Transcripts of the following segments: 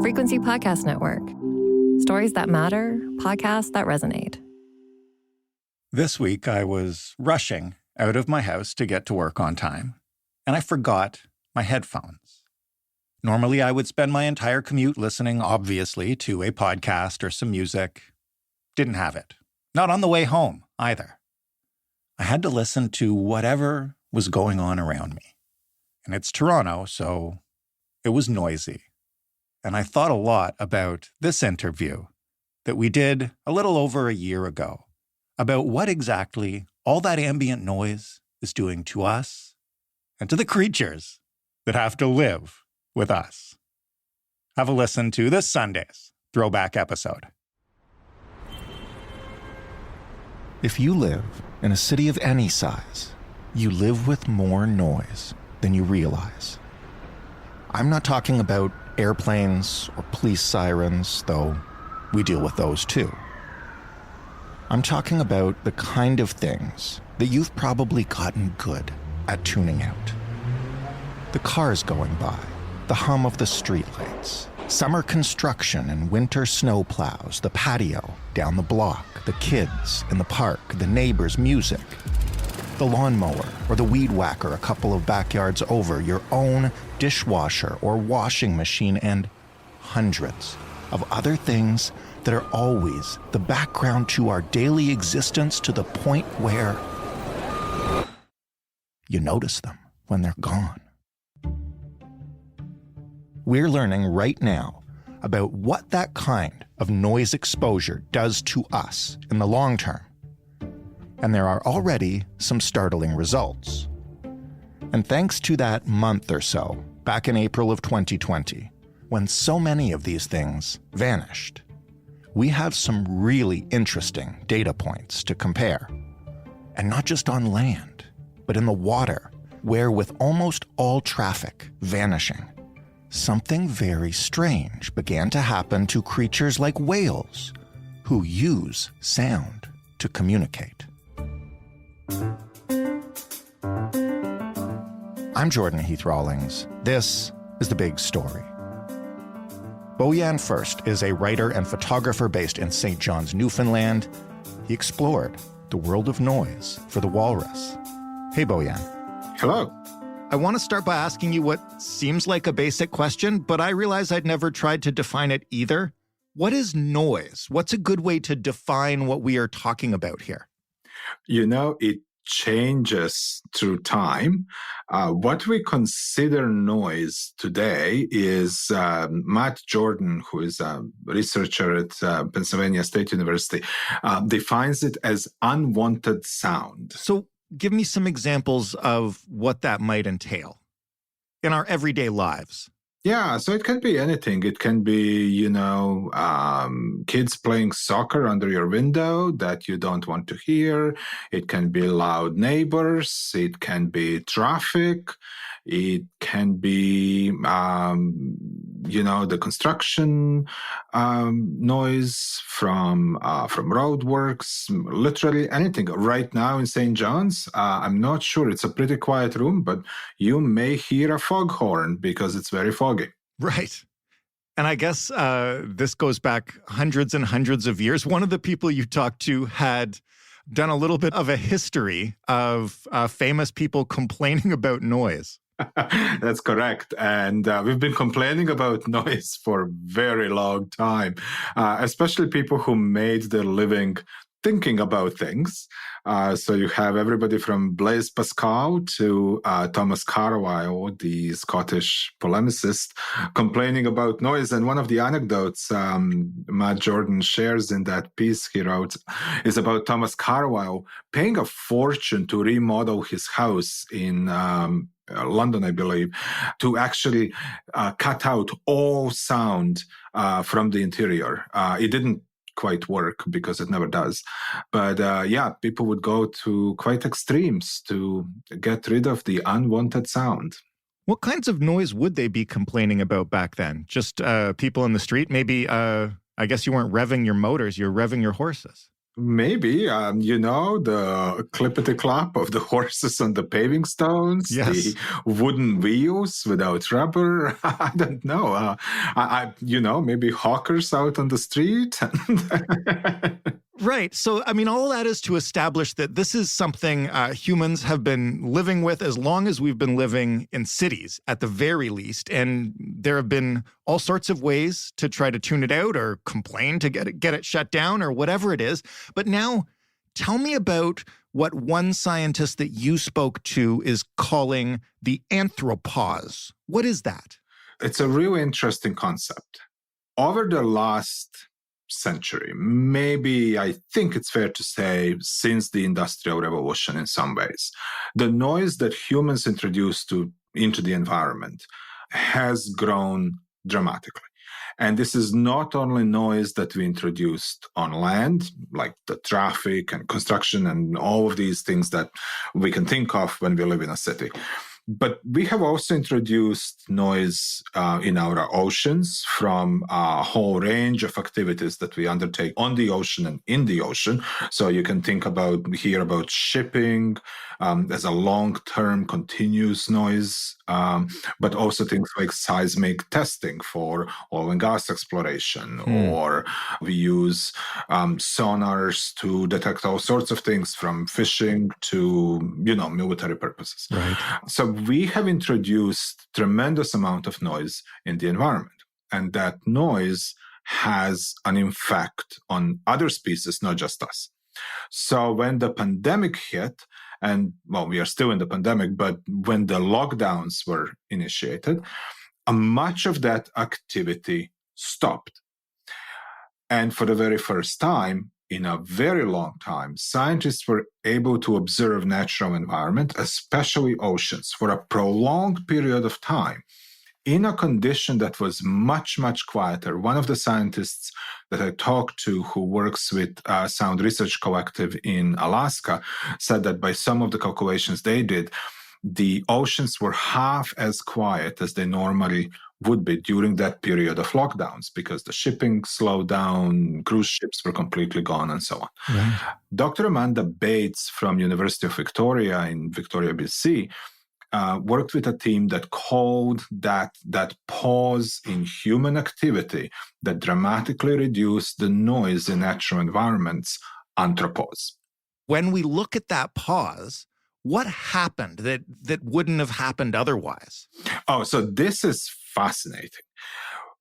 Frequency Podcast Network. Stories that matter, podcasts that resonate. This week, I was rushing out of my house to get to work on time, and I forgot my headphones. Normally, I would spend my entire commute listening, obviously, to a podcast or some music. Didn't have it. Not on the way home, either. I had to listen to whatever was going on around me. And it's Toronto, so it was noisy. And I thought a lot about this interview that we did a little over a year ago about what exactly all that ambient noise is doing to us and to the creatures that have to live with us. Have a listen to this Sunday's throwback episode. If you live in a city of any size, you live with more noise than you realize. I'm not talking about airplanes or police sirens, though we deal with those too. I'm talking about the kind of things that you've probably gotten good at tuning out. The cars going by, the hum of the streetlights, summer construction and winter snow plows, the patio down the block, the kids in the park, the neighbors' music, the lawnmower or the weed whacker a couple of backyards over, your own dishwasher or washing machine, and hundreds of other things that are always the background to our daily existence to the point where you notice them when they're gone. We're learning right now about what that kind of noise exposure does to us in the long term. And there are already some startling results. And thanks to that month or so, back in April of 2020, when so many of these things vanished, we have some really interesting data points to compare. And not just on land, but in the water, where with almost all traffic vanishing, something very strange began to happen to creatures like whales, who use sound to communicate. I'm Jordan Heath Rawlings. This is The Big Story. Bojan First is a writer and photographer based in St. John's, Newfoundland. He explored the world of noise for The Walrus. Hey, Bojan. Hello. I want to start by asking you what seems like a basic question, but I realize I'd never tried to define it either. What is noise? What's a good way to define what we are talking about here? You know, it changes through time. What we consider noise today is Matt Jordan, who is a researcher at Pennsylvania State University, defines it as unwanted sound. So give me some examples of what that might entail in our everyday lives. Yeah, so it can be anything. It can be, kids playing soccer under your window that you don't want to hear. It can be loud neighbors. It can be traffic. It can be, the construction noise from roadworks, literally anything. Right now in St. John's, I'm not sure. It's a pretty quiet room, but you may hear a foghorn because it's very foggy. Right. And I guess this goes back hundreds and hundreds of years. One of the people you talked to had done a little bit of a history of famous people complaining about noise. That's correct. And we've been complaining about noise for a very long time, especially people who made their living thinking about things. So you have everybody from Blaise Pascal to Thomas Carlyle, the Scottish polemicist, complaining about noise. And one of the anecdotes Matt Jordan shares in that piece he wrote is about Thomas Carlyle paying a fortune to remodel his house in London, I believe, to actually cut out all sound from the interior. It didn't quite work because it never does. But people would go to quite extremes to get rid of the unwanted sound. What kinds of noise would they be complaining about back then? Just people in the street? Maybe, I guess you weren't revving your motors, you're revving your horses. Maybe, the clippity-clap of the horses on the paving stones, Yes. the wooden wheels without rubber. I don't know. Maybe hawkers out on the street. Right. So, I mean, all that is to establish that this is something humans have been living with as long as we've been living in cities, at the very least. And there have been all sorts of ways to try to tune it out or complain to get it shut down or whatever it is. But now, tell me about what one scientist that you spoke to is calling the anthropause. What is that? It's a really interesting concept. Over the last century, maybe I think it's fair to say since the Industrial Revolution in some ways, the noise that humans introduced into the environment has grown dramatically. And this is not only noise that we introduced on land, like the traffic and construction and all of these things that we can think of when we live in a city. But we have also introduced noise in our oceans from a whole range of activities that we undertake on the ocean and in the ocean. So you can think about shipping as a long-term continuous noise, but also things like seismic testing for oil and gas exploration, or we use sonars to detect all sorts of things from fishing to, military purposes. Right. So we have introduced tremendous amount of noise in the environment, and that noise has an effect on other species, not just us. So when the pandemic hit, and we are still in the pandemic, but when the lockdowns were initiated, much of that activity stopped. And for the very first time, in a very long time, scientists were able to observe natural environment, especially oceans, for a prolonged period of time in a condition that was much, much quieter. One of the scientists that I talked to who works with Sound Research Collective in Alaska said that by some of the calculations they did, the oceans were half as quiet as they normally would be during that period of lockdowns because the shipping slowed down, cruise ships were completely gone, and so on. Right. Dr. Amanda Bates from University of Victoria in Victoria, BC, worked with a team that called that pause in human activity that dramatically reduced the noise in natural environments, anthropause. When we look at that pause, what happened that wouldn't have happened otherwise? Oh, so this is fascinating.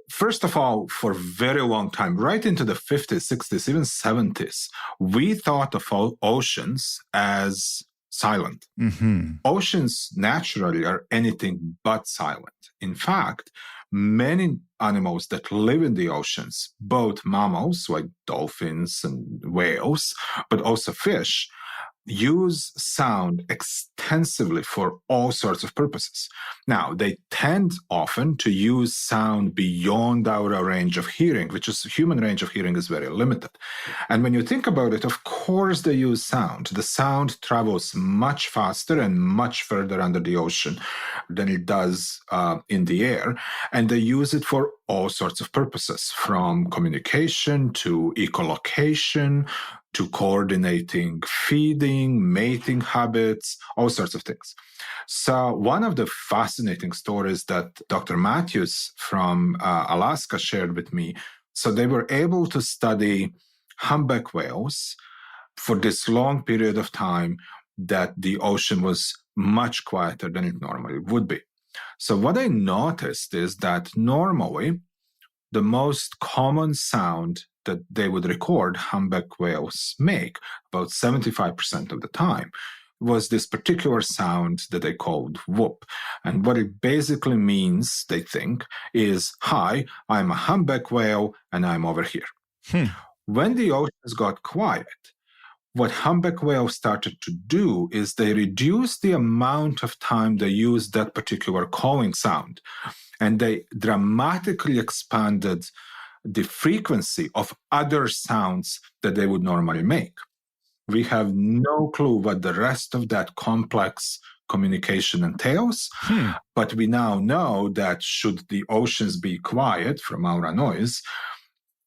First of all, for a very long time, right into the 50s, 60s, even 70s, we thought of oceans as silent. Mm-hmm. Oceans naturally are anything but silent. In fact, many animals that live in the oceans, both mammals like dolphins and whales, but also fish, use sound extensively for all sorts of purposes. Now, they tend often to use sound beyond our range of hearing, which is human range of hearing is very limited. And when you think about it, of course they use sound. The sound travels much faster and much further under the ocean than it does in the air. And they use it for all sorts of purposes, from communication to echolocation, to coordinating feeding, mating habits, all sorts of things. So one of the fascinating stories that Dr. Matthews from Alaska shared with me, so they were able to study humpback whales for this long period of time that the ocean was much quieter than it normally would be. So what I noticed is that normally the most common sound that they would record humpback whales make, about 75% of the time, was this particular sound that they called whoop. And what it basically means, they think, is, hi, I'm a humpback whale and I'm over here. When the oceans got quiet, what humpback whales started to do is they reduced the amount of time they used that particular calling sound, and they dramatically expanded the frequency of other sounds that they would normally make. We have no clue what the rest of that complex communication entails, but we now know that should the oceans be quiet from our noise,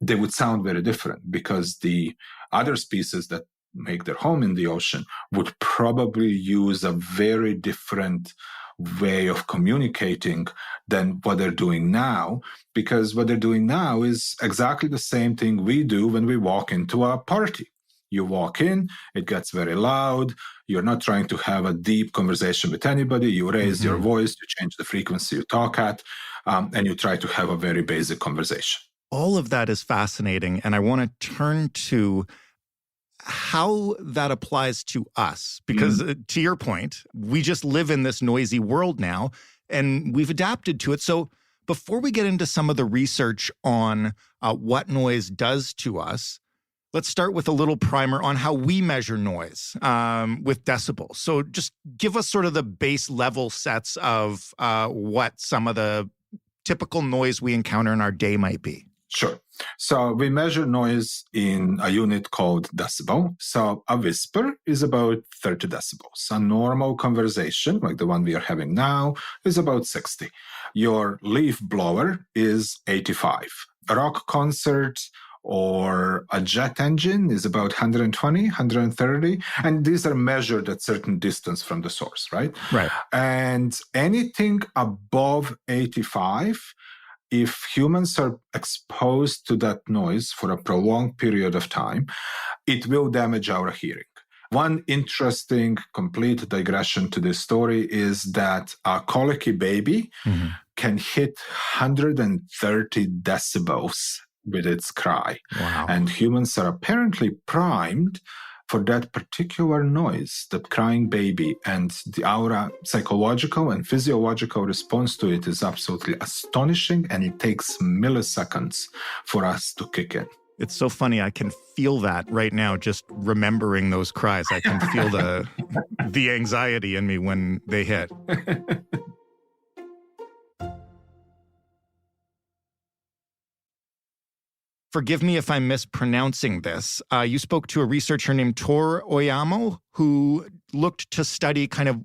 they would sound very different because the Other species that make their home in the ocean would probably use a very different way of communicating than what they're doing now, because what they're doing now is exactly the same thing we do when we walk into a party. You walk in, it gets very loud. You're not trying to have a deep conversation with anybody. You raise your voice, you change the frequency you talk at, and you try to have a very basic conversation. All of that is fascinating. And I want to turn to how that applies to us, because to your point, we just live in this noisy world now and we've adapted to it. So before we get into some of the research on what noise does to us, let's start with a little primer on how we measure noise with decibels. So just give us sort of the base level sets of what some of the typical noise we encounter in our day might be. Sure. So we measure noise in a unit called decibel. So a whisper is about 30 decibels. A normal conversation, like the one we are having now, is about 60. Your leaf blower is 85. A rock concert or a jet engine is about 120, 130. And these are measured at certain distance from the source, right? Right. And anything above 85, if humans are exposed to that noise for a prolonged period of time, it will damage our hearing. One interesting, complete digression to this story is that a colicky baby can hit 130 decibels with its cry. Wow. And humans are apparently primed for that particular noise, that crying baby, and our psychological and physiological response to it is absolutely astonishing, and it takes milliseconds for us to kick in. It's so funny. I can feel that right now, just remembering those cries. I can feel the anxiety in me when they hit. Forgive me if I'm mispronouncing this. You spoke to a researcher named Tor Oyamo, who looked to study kind of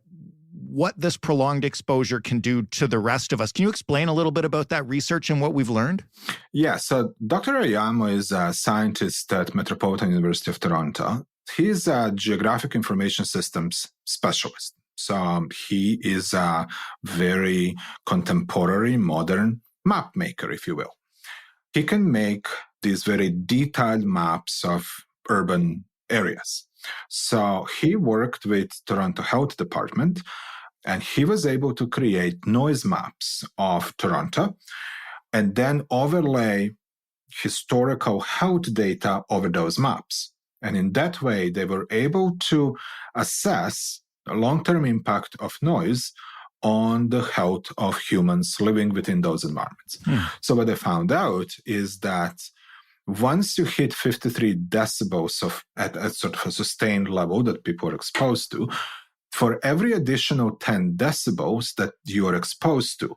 what this prolonged exposure can do to the rest of us. Can you explain a little bit about that research and what we've learned? Yeah, so Dr. Oyamo is a scientist at Metropolitan University of Toronto. He's a geographic information systems specialist. So he is a very contemporary, modern map maker, if you will. He can make these very detailed maps of urban areas. So he worked with Toronto Health Department, and he was able to create noise maps of Toronto and then overlay historical health data over those maps. And in that way, they were able to assess the long-term impact of noise on the health of humans living within those environments. So what they found out is that once you hit 53 decibels at sort of a sustained level that people are exposed to, for every additional 10 decibels that you are exposed to,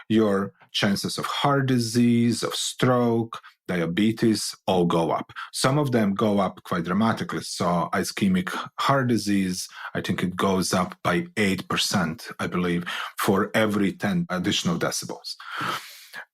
your chances of heart disease, of stroke, diabetes all go up. Some of them go up quite dramatically. So ischemic heart disease, I think it goes up by 8%, I believe, for every 10 additional decibels.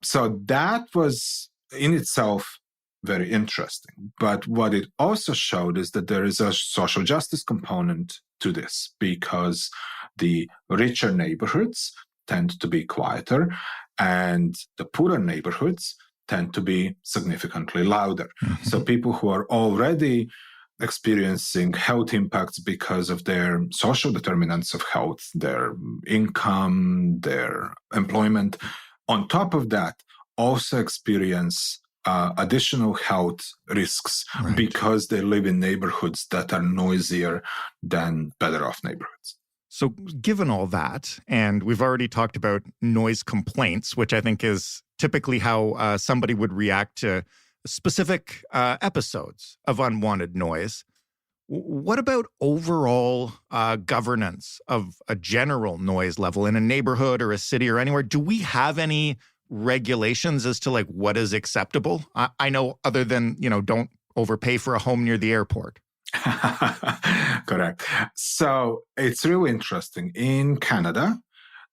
So that was in itself very interesting. But what it also showed is that there is a social justice component to this, because the richer neighborhoods tend to be quieter and the poorer neighborhoods tend to be significantly louder. So people who are already experiencing health impacts because of their social determinants of health, their income, their employment, on top of that, also experience additional health risks because they live in neighborhoods that are noisier than better off neighborhoods. So given all that, and we've already talked about noise complaints, which I think is typically how somebody would react to specific episodes of unwanted noise. What about overall governance of a general noise level in a neighborhood or a city or anywhere? Do we have any regulations as to like what is acceptable? I know other than, don't overpay for a home near the airport. Correct. So it's really interesting. In Canada,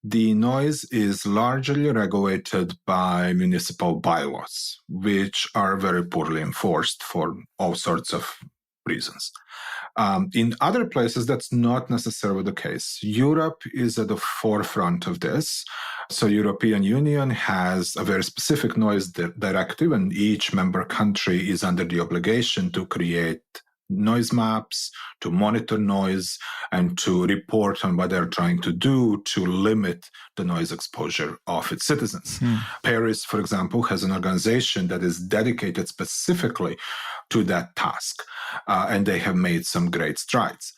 the noise is largely regulated by municipal bylaws, which are very poorly enforced for all sorts of reasons. In other places, that's not necessarily the case. Europe is at the forefront of this. So European Union has a very specific noise directive, and each member country is under the obligation to create noise maps, to monitor noise, and to report on what they're trying to do to limit the noise exposure of its citizens. Paris, for example, has an organization that is dedicated specifically to that task, and they have made some great strides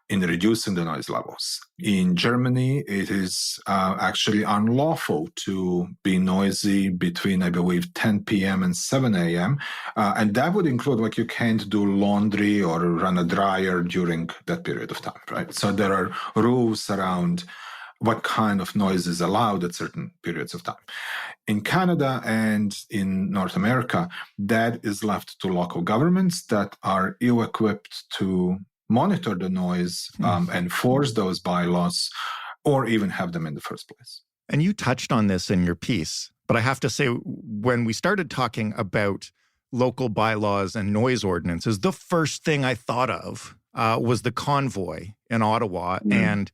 in reducing the noise levels. In Germany, it is actually unlawful to be noisy between, I believe, 10 p.m. and 7 a.m. And that would include, like, you can't do laundry or run a dryer during that period of time, right? So there are rules around what kind of noise is allowed at certain periods of time. In Canada and in North America, that is left to local governments that are ill-equipped to monitor the noise, enforce those bylaws, or even have them in the first place. And you touched on this in your piece, but I have to say, when we started talking about local bylaws and noise ordinances, the first thing I thought of was the convoy in Ottawa and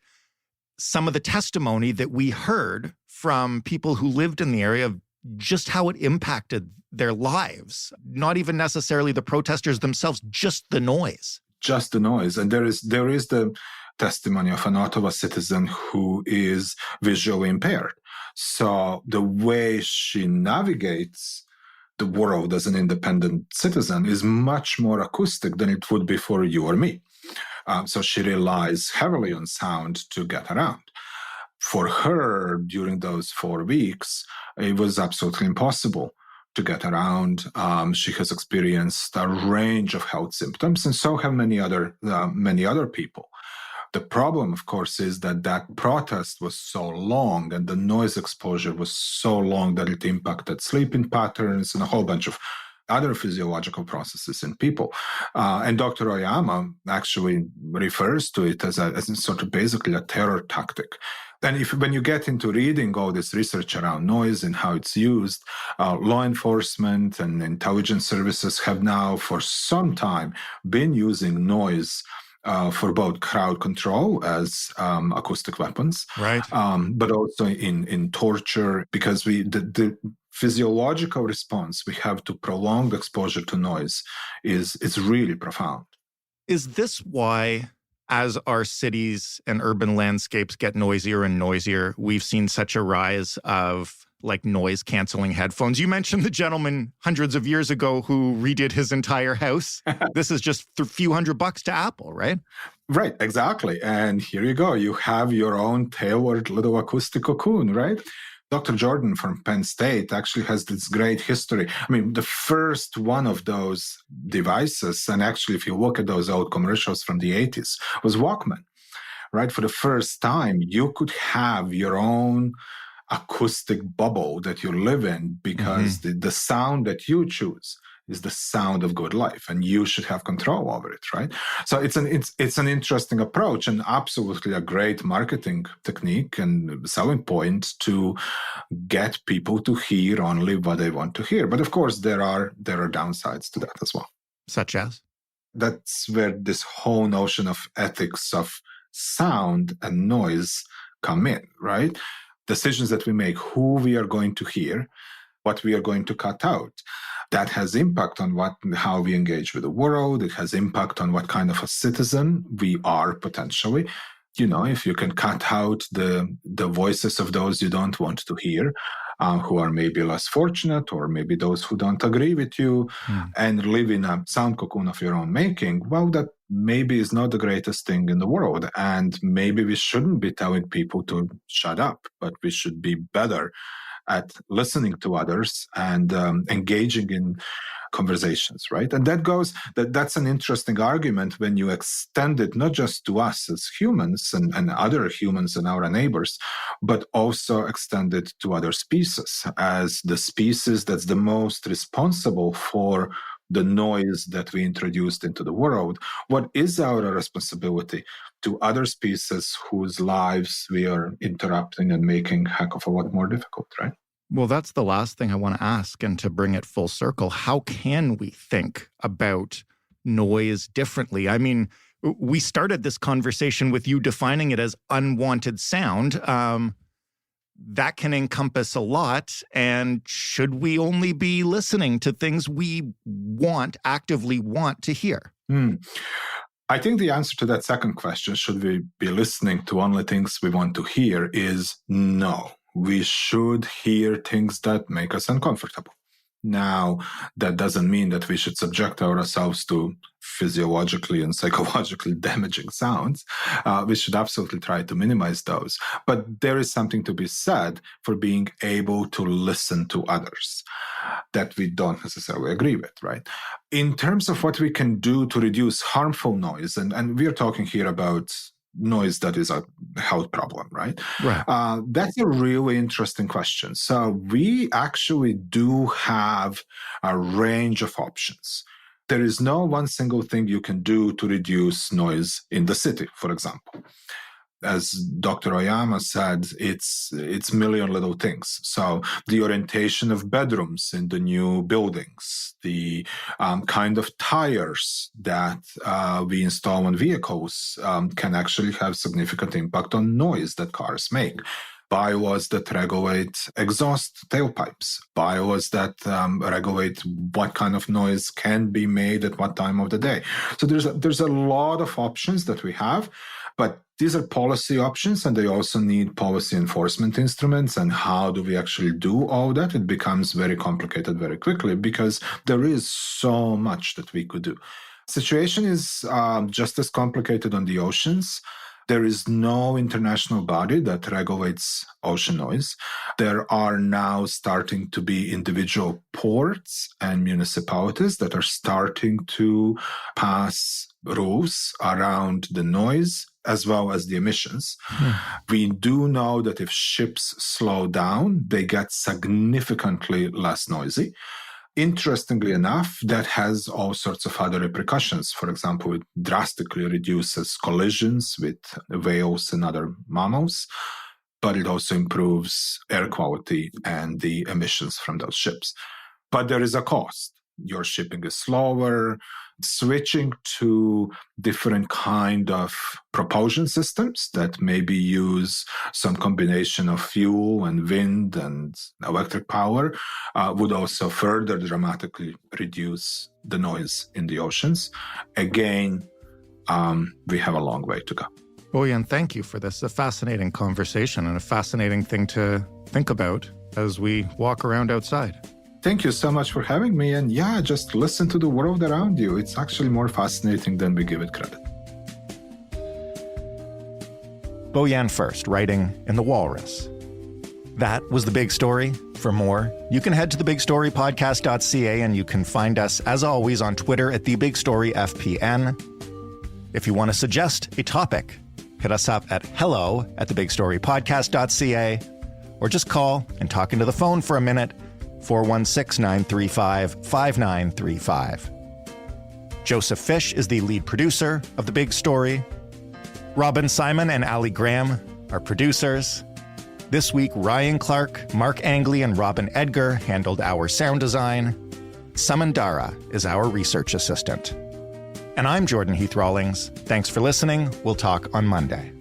some of the testimony that we heard from people who lived in the area of just how it impacted their lives. Not even necessarily the protesters themselves, just the noise. Just the noise. And there is the testimony of an Ottawa citizen who is visually impaired. So the way she navigates the world as an independent citizen is much more acoustic than it would be for you or me. So she relies heavily on sound to get around. For her, during those 4 weeks, it was absolutely impossible to get around. She has experienced a range of health symptoms, and so have many other people. The problem, of course, is that protest was so long and the noise exposure was so long that it impacted sleeping patterns and a whole bunch of other physiological processes in people. And Dr. Oyama actually refers to it as sort of basically a terror tactic. And when you get into reading all this research around noise and how it's used, law enforcement and intelligence services have now for some time been using noise for both crowd control as acoustic weapons, right? But also in torture, because the physiological response we have to prolonged exposure to noise is really profound. Is this why, as our cities and urban landscapes get noisier and noisier, we've seen such a rise of noise-canceling headphones? You mentioned the gentleman hundreds of years ago who redid his entire house. This is just a few $100 to Apple, right? Right, exactly. And here you go. You have your own tailored little acoustic cocoon, right? Dr. Jordan from Penn State actually has this great history. I mean, the first one of those devices, and actually if you look at those old commercials from the 80s, was Walkman, right? For the first time, you could have your own acoustic bubble that you live in because the sound that you choose is the sound of good life, and you should have control over it, right? So it's an interesting approach and absolutely a great marketing technique and selling point to get people to hear only what they want to hear. But of course, there are downsides to that as well. Such as? That's where this whole notion of ethics of sound and noise come in, right? Decisions that we make, who we are going to hear, what we are going to cut out. That has impact on how we engage with the world. It has impact on what kind of a citizen we are potentially. You know, if you can cut out the voices of those you don't want to hear, who are maybe less fortunate, or maybe those who don't agree with you, and live in a sound cocoon of your own making, well, that maybe is not the greatest thing in the world. And maybe we shouldn't be telling people to shut up, but we should be better at listening to others and engaging in conversations, right? And that's an interesting argument when you extend it not just to us as humans and other humans and our neighbors, but also extend it to other species as the species that's the most responsible for the noise that we introduced into the world. What is our responsibility to other species whose lives we are interrupting and making a heck of a lot more difficult, right? Well, that's the last thing I want to ask. And to bring it full circle, how can we think about noise differently? I mean, we started this conversation with you defining it as unwanted sound. That can encompass a lot. And should we only be listening to things we actively want to hear? I think the answer to that second question, should we be listening to only things we want to hear, is no. We should hear things that make us uncomfortable. Now, that doesn't mean that we should subject ourselves to physiologically and psychologically damaging sounds. We should absolutely try to minimize those. But there is something to be said for being able to listen to others that we don't necessarily agree with, right? In terms of what we can do to reduce harmful noise, and we're talking here about noise that is a health problem, right? Right. That's a really interesting question. So we actually do have a range of options. There is no one single thing you can do to reduce noise in the city, for example. As Dr. Oyama said, it's million little things. So the orientation of bedrooms in the new buildings, the kind of tires that we install on vehicles can actually have significant impact on noise that cars make. Bylaws that regulate exhaust tailpipes, bylaws that regulate what kind of noise can be made at what time of the day. So there's a lot of options that we have, but these are policy options, and they also need policy enforcement instruments. And how do we actually do all that? It becomes very complicated very quickly because there is so much that we could do. Situation is just as complicated on the oceans. There is no international body that regulates ocean noise. There are now starting to be individual ports and municipalities that are starting to pass rules around the noise as well as the emissions. We do know that if ships slow down, they get significantly less noisy. Interestingly enough, that has all sorts of other repercussions. For example, it drastically reduces collisions with whales and other mammals, but it also improves air quality and the emissions from those ships. But there is a cost. Your shipping is slower. Switching to different kind of propulsion systems that maybe use some combination of fuel and wind and electric power would also further dramatically reduce the noise in the oceans. Again, we have a long way to go. Bojan, thank you for this. A fascinating conversation and a fascinating thing to think about as we walk around outside. Thank you so much for having me. And yeah, just listen to the world around you. It's actually more fascinating than we give it credit. Bojan First, writing in The Walrus. That was The Big Story. For more, you can head to thebigstorypodcast.ca, and you can find us, as always, on Twitter at TheBigStoryFPN. If you want to suggest a topic, hit us up at hello@thebigstorypodcast.ca, or just call and talk into the phone for a minute, 416-935-5935. Joseph Fish is the lead producer of The Big Story. Robin Simon and Ali Graham are producers. This week, Ryan Clark, Mark Angley, and Robin Edgar handled our sound design. Samandara is our research assistant. And I'm Jordan Heath Rawlings. Thanks for listening. We'll talk on Monday.